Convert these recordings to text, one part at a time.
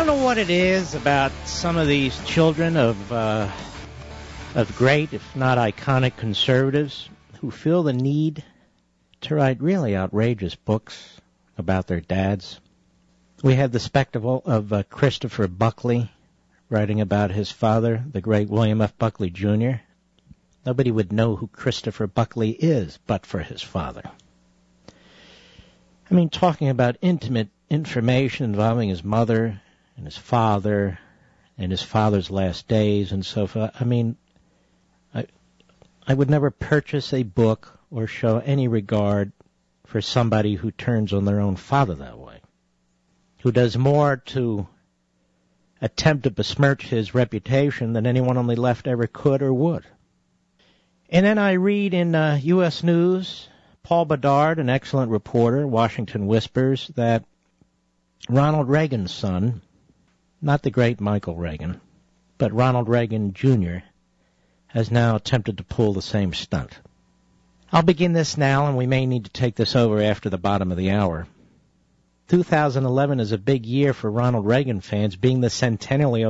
know what it is about some of these children of great, if not iconic conservatives who feel the need to write really outrageous books about their dads. We had the spectacle of Christopher Buckley writing about his father, the great William F. Buckley, Jr. Nobody would know who Christopher Buckley is but for his father. I mean, talking about intimate information involving his mother and his father and his father's last days and so forth. I mean, I would never purchase a book or show any regard for somebody who turns on their own father that way, who does more to attempt to besmirch his reputation than anyone on the left ever could or would. And then I read in U.S. News, Paul Bedard, an excellent reporter, Washington Whispers, that Ronald Reagan's son, not the great Michael Reagan, but Ronald Reagan Jr., has now attempted to pull the same stunt. I'll begin this now, and we may need to take this over after the bottom of the hour. 2011 is a big year for Ronald Reagan fans, being the centennial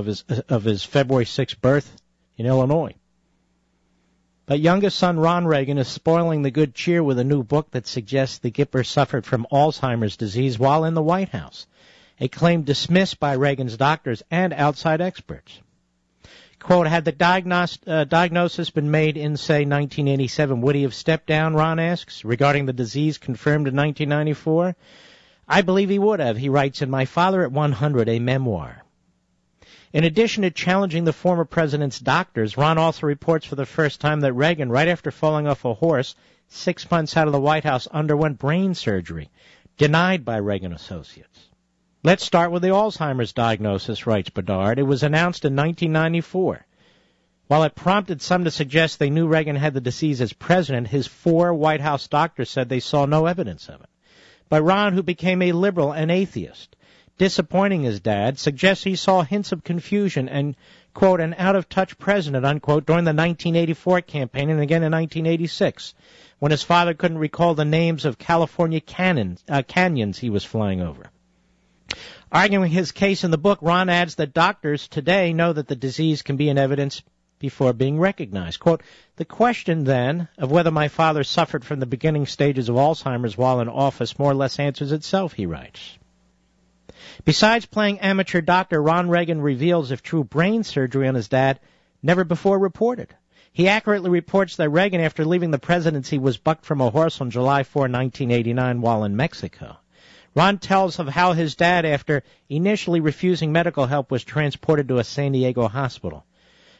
of his February 6th birth in Illinois. But youngest son Ron Reagan is spoiling the good cheer with a new book that suggests the Gipper suffered from Alzheimer's disease while in the White House, a claim dismissed by Reagan's doctors and outside experts. Quote, had the diagnosis been made in, say, 1987, would he have stepped down, Ron asks, regarding the disease confirmed in 1994? I believe he would have, he writes in My Father at 100, a memoir. In addition to challenging the former president's doctors, Ron also reports for the first time that Reagan, right after falling off a horse 6 months out of the White House, underwent brain surgery, denied by Reagan associates. Let's start with the Alzheimer's diagnosis, writes Bedard. It was announced in 1994. While it prompted some to suggest they knew Reagan had the disease as president, his 4 White House doctors said they saw no evidence of it. But Ron, who became a liberal and atheist, disappointing his dad, suggests he saw hints of confusion and, quote, an out-of-touch president, unquote, during the 1984 campaign and again in 1986, when his father couldn't recall the names of California canyons he was flying over. Arguing his case in the book, Ron adds that doctors today know that the disease can be in evidence before being recognized. Quote, the question, then, of whether my father suffered from the beginning stages of Alzheimer's while in office more or less answers itself, he writes. Besides playing amateur doctor, Ron Reagan reveals if true brain surgery on his dad never before reported. He accurately reports that Reagan, after leaving the presidency, was bucked from a horse on July 4, 1989, while in Mexico. Ron tells of how his dad, after initially refusing medical help, was transported to a San Diego hospital.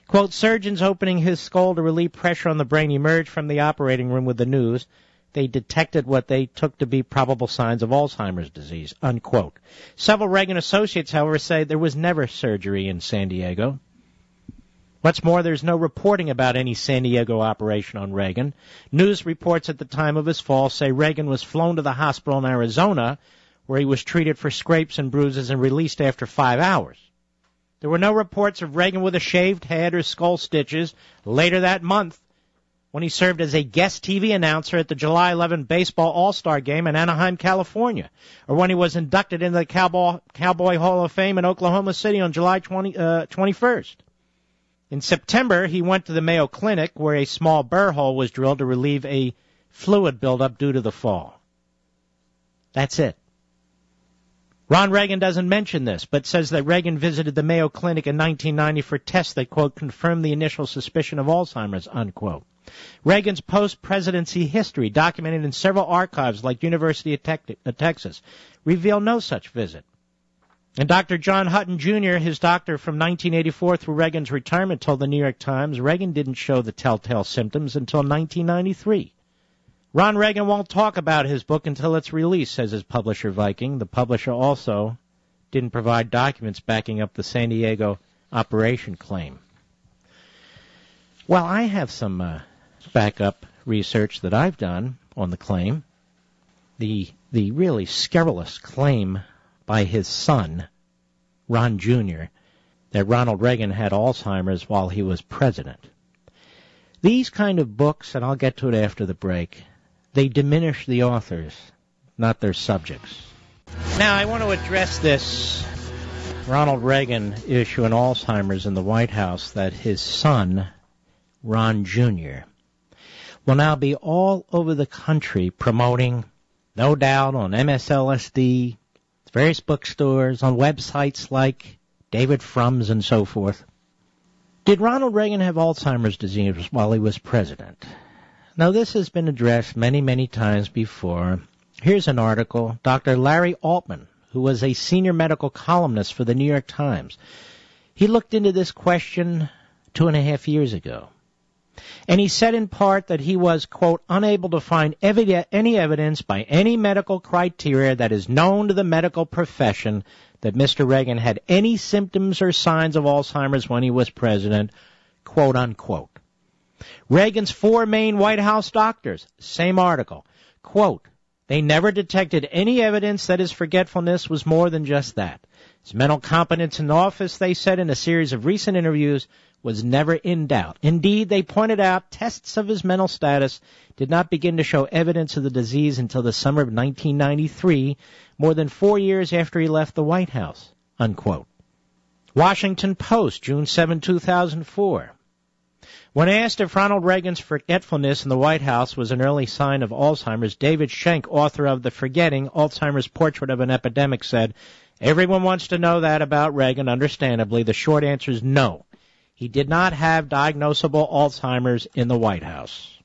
Quote, surgeons opening his skull to relieve pressure on the brain emerged from the operating room with the news. They detected what they took to be probable signs of Alzheimer's disease, unquote. Several Reagan associates, however, say there was never surgery in San Diego. What's more, there's no reporting about any San Diego operation on Reagan. News reports at the time of his fall say Reagan was flown to the hospital in Arizona, where he was treated for scrapes and bruises and released after 5 hours. There were no reports of Reagan with a shaved head or skull stitches later that month when he served as a guest TV announcer at the July 11 Baseball All-Star Game in Anaheim, California, or when he was inducted into the Cowboy Hall of Fame in Oklahoma City on July 21st. In September, he went to the Mayo Clinic where a small burr hole was drilled to relieve a fluid buildup due to the fall. That's it. Ron Reagan doesn't mention this, but says that Reagan visited the Mayo Clinic in 1990 for tests that, quote, confirmed the initial suspicion of Alzheimer's, unquote. Reagan's post-presidency history, documented in several archives like University of Texas, reveal no such visit. And Dr. John Hutton, Jr., his doctor from 1984 through Reagan's retirement, told the New York Times Reagan didn't show the telltale symptoms until 1993. Ron Reagan won't talk about his book until its release, says his publisher, Viking. The publisher also didn't provide documents backing up the San Diego operation claim. Well, I have some backup research that I've done on the claim. The really scurrilous claim by his son, Ron Jr., that Ronald Reagan had Alzheimer's while he was president. These kind of books, and I'll get to it after the break, they diminish the authors, not their subjects. Now, I want to address this Ronald Reagan issuing Alzheimer's in the White House that his son, Ron Jr., will now be all over the country promoting, no doubt, on MSLSD, various bookstores, on websites like David Frum's and so forth. Did Ronald Reagan have Alzheimer's disease while he was president? Now, this has been addressed many, many times before. Here's an article. Dr. Larry Altman, who was a senior medical columnist for the New York Times, he looked into this question 2.5 years ago. And he said in part that he was, quote, unable to find any evidence by any medical criteria that is known to the medical profession that Mr. Reagan had any symptoms or signs of Alzheimer's when he was president, quote, unquote. Reagan's 4 main White House doctors, same article, quote, they never detected any evidence that his forgetfulness was more than just that. His mental competence in office, they said in a series of recent interviews, was never in doubt. Indeed, they pointed out tests of his mental status did not begin to show evidence of the disease until the summer of 1993, more than 4 years after he left the White House, unquote. Washington Post, June 7, 2004. When asked if Ronald Reagan's forgetfulness in the White House was an early sign of Alzheimer's, David Schenck, author of The Forgetting, Alzheimer's Portrait of an Epidemic, said, everyone wants to know that about Reagan, understandably. The short answer is no. He did not have diagnosable Alzheimer's in the White House.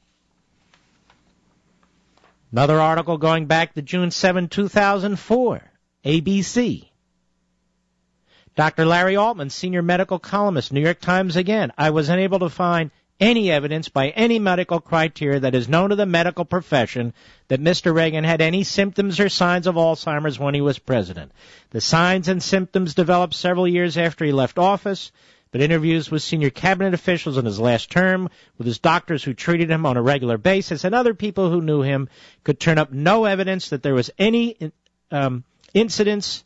Another article going back to June 7, 2004, ABC. Dr. Larry Altman, senior medical columnist, New York Times again. I was unable to find any evidence by any medical criteria that is known to the medical profession that Mr. Reagan had any symptoms or signs of Alzheimer's when he was president. The signs and symptoms developed several years after he left office, but interviews with senior cabinet officials in his last term, with his doctors who treated him on a regular basis, and other people who knew him, could turn up no evidence that there was any incidents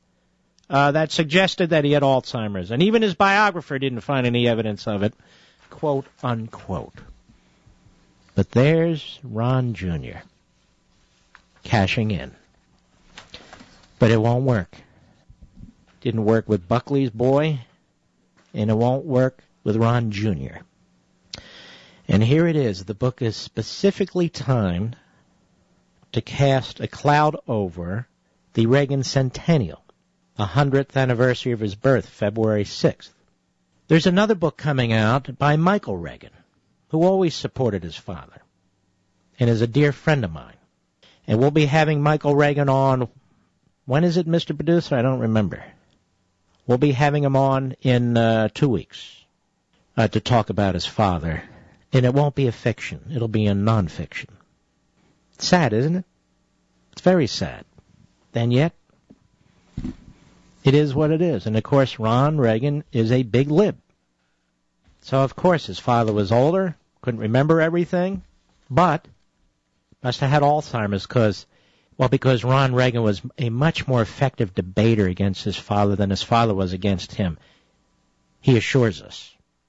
that suggested that he had Alzheimer's. And even his biographer didn't find any evidence of it, quote, unquote. But there's Ron Jr. cashing in. But it won't work. Didn't work with Buckley's boy, and it won't work with Ron Jr. And here it is. The book is specifically timed to cast a cloud over the Reagan centennial, the 100th anniversary of his birth, February 6th. There's another book coming out by Michael Reagan, who always supported his father and is a dear friend of mine. And we'll be having Michael Reagan on, when is it, Mr. Producer? I don't remember. We'll be having him on in 2 weeks to talk about his father. And it won't be a fiction. It'll be a nonfiction. It's sad, isn't it? It's very sad. And yet, it is what it is. And, of course, Ron Reagan is a big lib. So, of course, his father was older, couldn't remember everything, but must have had Alzheimer's because Ron Reagan was a much more effective debater against his father than his father was against him. He assures us.